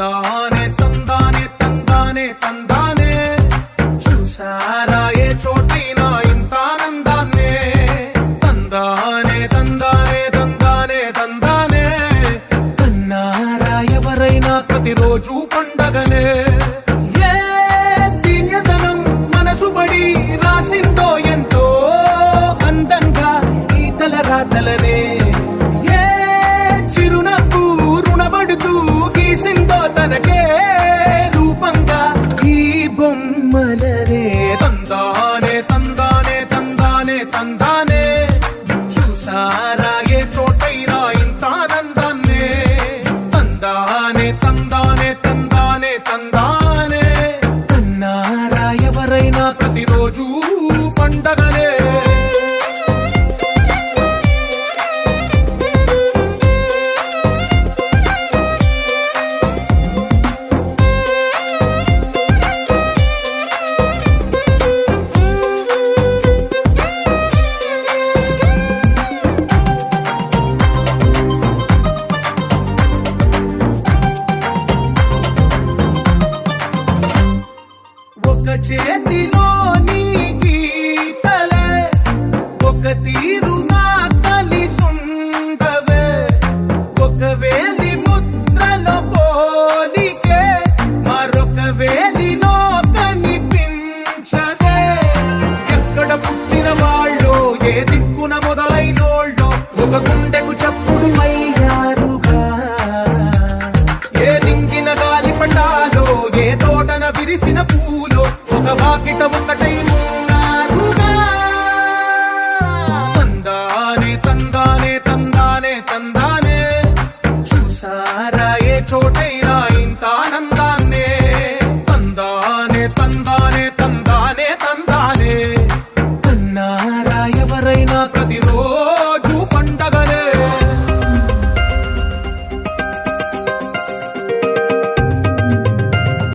తందానే తందానే తందానే తందానే చూసారా ఏ చోటైనా ఇంత ఆనందాన్నే తందానే తందానే తందానే తందానే అన్నారా ఎవరైనా ప్రతిరోజు పండగనే ఏ తీయదనం మనసు పడి రాసిందో ఎంతో అందంగా ఈ తలరాతలనే ఏ చిరునవ్వు రుణపడుతూ గీసిందో తనకే రూపంగా ఈ బొమ్మలనే తందానే తందానే తందానే తందానే చూసారా ఏ చోటైనా ఇంత ఆనందాన్నే తందానే తందానే తందానే తందానే అన్నారా ఎవరైనా ప్రతిరోజు పండగనే ఒక చేతిలో నీ గీతలే ఒక తీరుగా కలిసుండవే ఒక వేలి ముద్రల పోలికే మరొక వేలిలో కనిపించదే ఎక్కడ